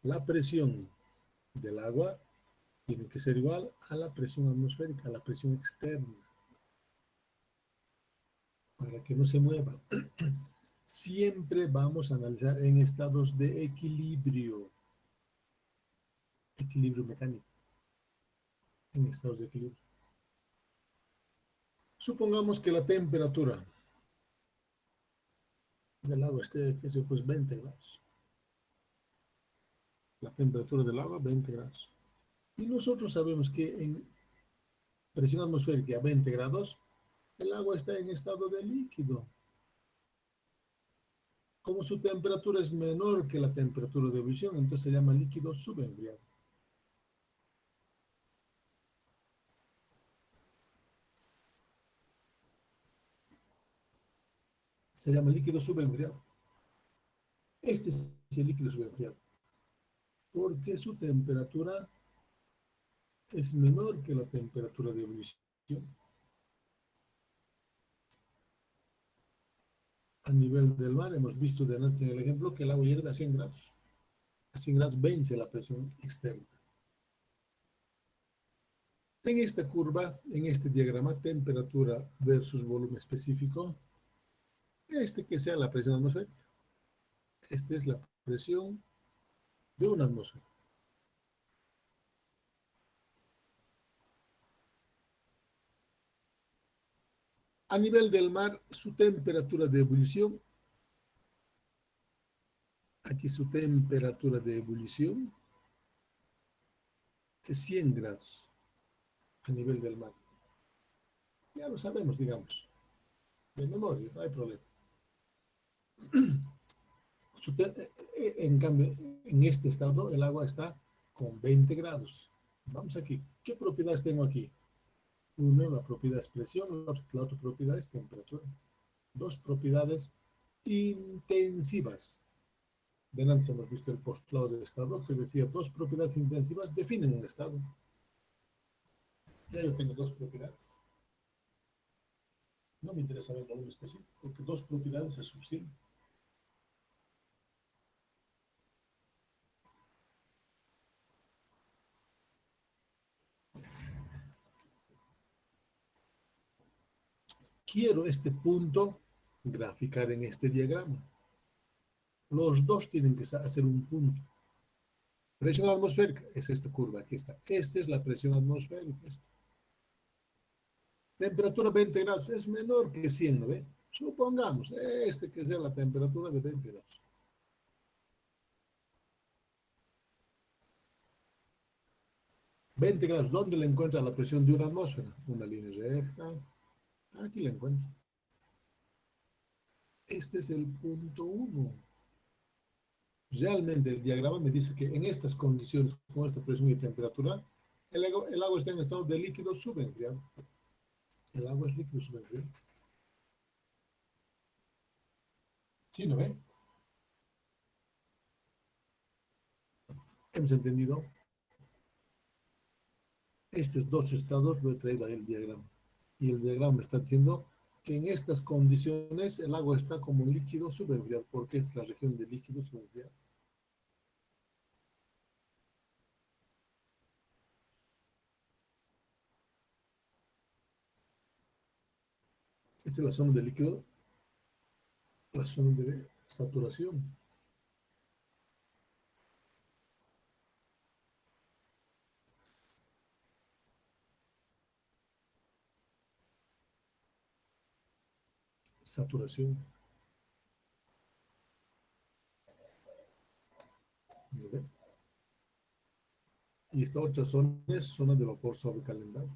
la presión del agua tiene que ser igual a la presión atmosférica, a la presión externa, para que no se mueva. Siempre vamos a analizar en estados de equilibrio mecánico, en estados de equilibrio. Supongamos que la temperatura del agua esté, qué sé yo, pues 20 grados. La temperatura del agua, 20 grados. Y nosotros sabemos que en presión atmosférica a 20 grados, el agua está en estado de líquido. Como su temperatura es menor que la temperatura de ebullición, entonces se llama líquido subembriado. Se llama líquido subembriado. Este es el líquido subembriado, porque su temperatura es menor que la temperatura de ebullición. A nivel del mar, hemos visto de antes en el ejemplo que el agua hierve a 100 grados. A 100 grados vence la presión externa. En esta curva, en este diagrama, temperatura versus volumen específico, que sea la presión atmosférica. Esta es la presión de una atmósfera. A nivel del mar, su temperatura de ebullición, aquí su temperatura de ebullición es 100 grados a nivel del mar. Ya lo sabemos, digamos, de memoria, no hay problema. En cambio, en este estado, el agua está con 20 grados. Vamos aquí. ¿Qué propiedades tengo aquí? Uno, la propiedad es presión, la otra propiedad es temperatura. Dos propiedades intensivas. De antes hemos visto el postulado del estado que decía dos propiedades intensivas definen un estado. Ya yo tengo dos propiedades. No me interesa el volumen específico, porque dos propiedades se subsiguen. quiero este punto graficar en este diagrama. Los dos tienen que hacer un punto. Presión atmosférica es esta curva, aquí está. Esta es la presión atmosférica. Temperatura 20 grados es menor que 100, ¿no ve? Supongamos que sea la temperatura de 20 grados. ¿20 grados? ¿Dónde le encuentra la presión de una atmósfera? Una línea recta. Aquí la encuentro. Este es el punto 1. Realmente el diagrama me dice que en estas condiciones, con esta presión y temperatura, el agua está en estado de líquido subenfriado. El agua es líquido subenfriado. ¿Sí, no ve? ¿Hemos entendido? Estos dos estados lo he traído ahí el diagrama. Y el diagrama me está diciendo que en estas condiciones el agua está como líquido subenfriado, porque es la región de líquido subenfriado. Esta es la zona de líquido, la zona de saturación. Saturación. ¿No ve? Y esta otra zona es zona de vapor sobrecalentado.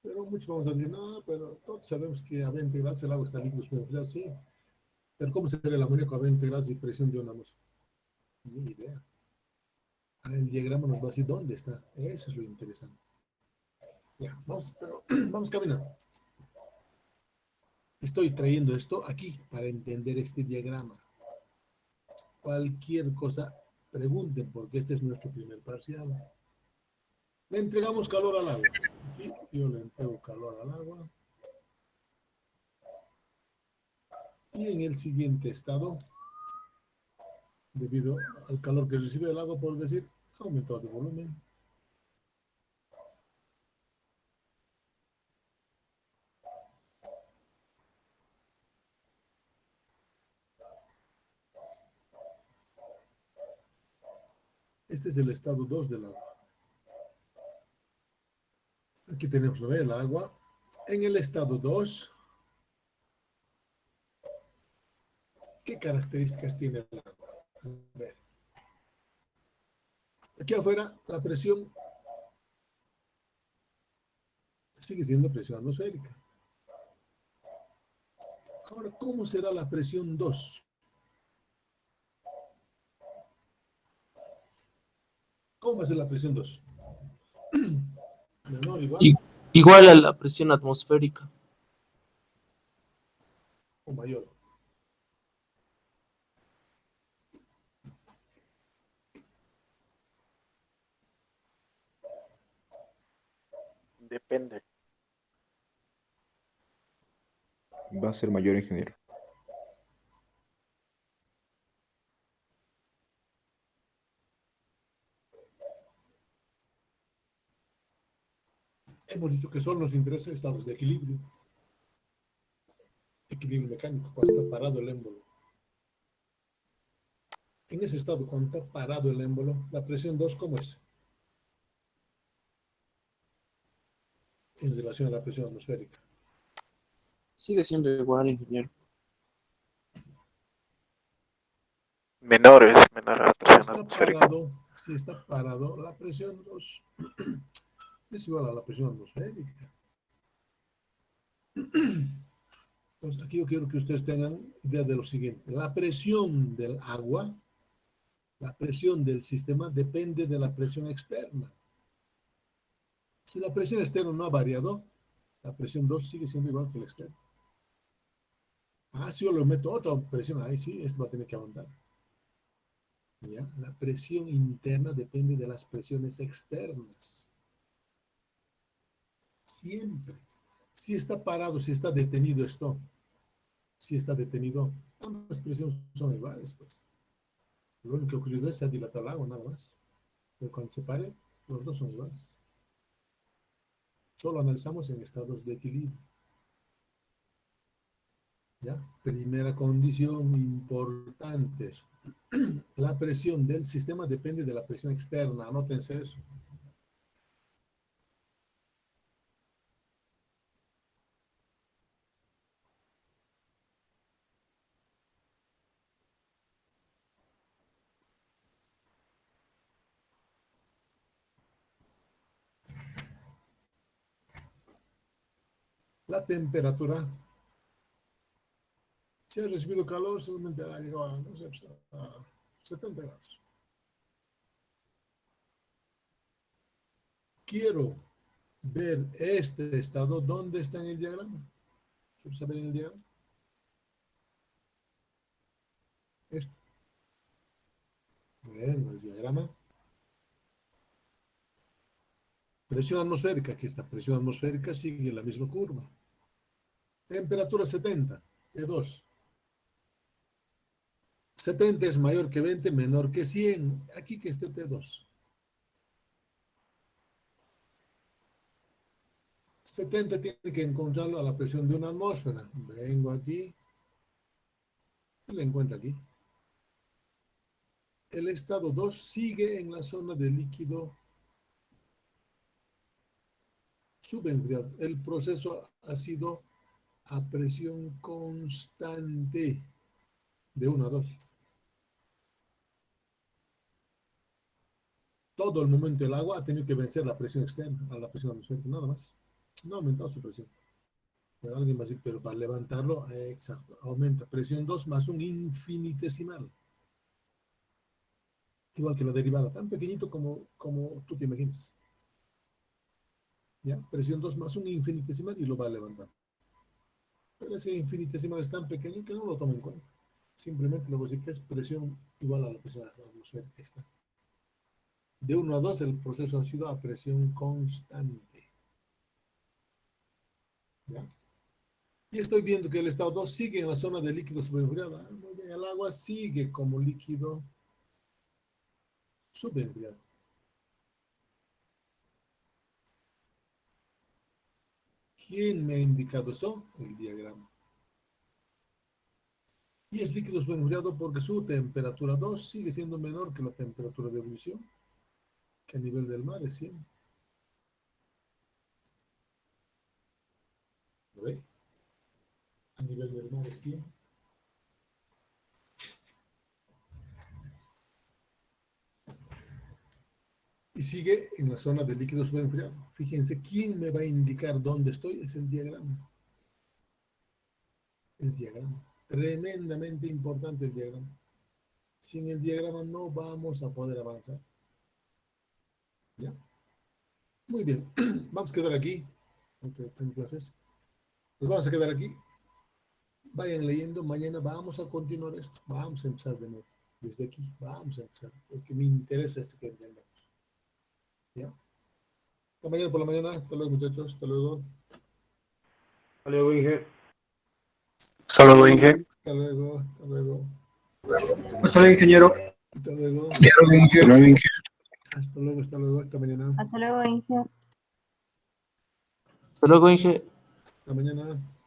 Pero muchos vamos a decir, no, pero todos sabemos que a 20 grados el agua está líquido subenfriado, sí. Pero ¿cómo sería el amoníaco a 20 grados y presión de una atmósfera? Ni idea. El diagrama nos va a decir dónde está. Eso es lo interesante. Ya, vamos, pero vamos caminando. Estoy trayendo esto aquí para entender este diagrama. Cualquier cosa, pregunten, porque este es nuestro primer parcial. Le entregamos calor al agua. Aquí yo le entrego calor al agua. Y en el siguiente estado, debido al calor que recibe el agua, por decir, ha aumentado de volumen. Este es el estado 2 del agua. Aquí tenemos, ¿no ve? El agua. En el estado 2, ¿qué características tiene el agua? A ver. Aquí afuera, la presión sigue siendo presión atmosférica. Ahora, ¿cómo será la presión 2? ¿Cómo va a ser la presión 2? Menor, igual Igual a la presión atmosférica. o mayor. Depende. Va a ser mayor, ingeniero. Hemos dicho que solo nos interesa estados de equilibrio. Equilibrio mecánico, cuando está parado el émbolo. En ese estado, cuando está parado el émbolo, la presión 2, ¿cómo es? En relación a la presión atmosférica. Sigue siendo igual, ingeniero. Menor a la presión atmosférica. Si está parado, la presión 2 es igual a la presión atmosférica. Entonces, aquí yo quiero que ustedes tengan idea de lo siguiente. La presión del agua, la presión del sistema depende de la presión externa. Si la presión externa no ha variado, la presión 2 sigue siendo igual que la externa. Si yo le meto otra presión, ahí sí, esto va a tener que aumentar. ¿Ya? La presión interna depende de las presiones externas. Siempre. Si está parado, si está detenido esto, si está detenido, ambas presiones son iguales, pues. Lo único que ocurrido es que se ha dilatado el agua, nada más. Pero cuando se pare, los dos son iguales. Solo analizamos en estados de equilibrio. ¿Ya? Primera condición importante. La presión del sistema depende de la presión externa. Anótense eso. La temperatura. Si ha recibido calor, seguramente ha llegado a, no sé, a 70 grados. Quiero ver este estado. ¿Dónde está en el diagrama? ¿Quiero saber en el diagrama? Esto. Bueno, el diagrama. Presión atmosférica. Aquí está. Presión atmosférica sigue la misma curva. Temperatura 70, T2. 70 es mayor que 20, menor que 100. Aquí que esté T2. 70 tiene que encontrarlo a la presión de una atmósfera. Vengo aquí. Y lo encuentro aquí. El estado 2 sigue en la zona de líquido subenfriado. El proceso ha sido a presión constante de 1 a 2. Todo el momento el agua ha tenido que vencer la presión externa, a la presión atmosférica, nada más. No ha aumentado su presión. Pero alguien va a decir, pero para levantarlo, exacto, aumenta. Presión 2 más un infinitesimal. Igual que la derivada, tan pequeñito como tú te imaginas. ¿Ya? Presión 2 más un infinitesimal y lo va a levantar. Pero ese infinitesimal es tan pequeño que no lo toma en cuenta. Simplemente le voy a decir que es presión igual a la presión atmosférica. Esta. De 1 a 2 el proceso ha sido a presión constante. ¿Ya? Y estoy viendo que el estado 2 sigue en la zona de líquido subenfriado. Muy bien, el agua sigue como líquido subenfriado. ¿Quién me ha indicado eso? El diagrama. Y es líquido subenfriado porque su temperatura 2 sigue siendo menor que la temperatura de ebullición, que a nivel del mar es 100. ¿Lo ve? A nivel del mar es 100. Y sigue en la zona de líquido subenfriado. Fíjense, ¿quién me va a indicar dónde estoy? Es el diagrama. El diagrama. Tremendamente importante el diagrama. Sin el diagrama no vamos a poder avanzar. ¿Ya? Muy bien. Vamos a quedar aquí. Aunque tengo clases. Nos vamos a quedar aquí. Vayan leyendo. Mañana vamos a continuar esto. Vamos a empezar de nuevo. Desde aquí. Vamos a empezar. Porque me interesa esto que entendamos. ¿Ya? Hasta mañana por la mañana. Hasta luego, muchachos. Hasta luego. Hasta luego, Inge. Hasta luego, Inge. Hasta luego. Hasta luego. Hasta luego, ingeniero. Hasta luego. Hasta luego, Inge. Hasta luego. Hasta luego. Hasta mañana. Hasta luego, Inge. Hasta luego, Inge. Hasta mañana.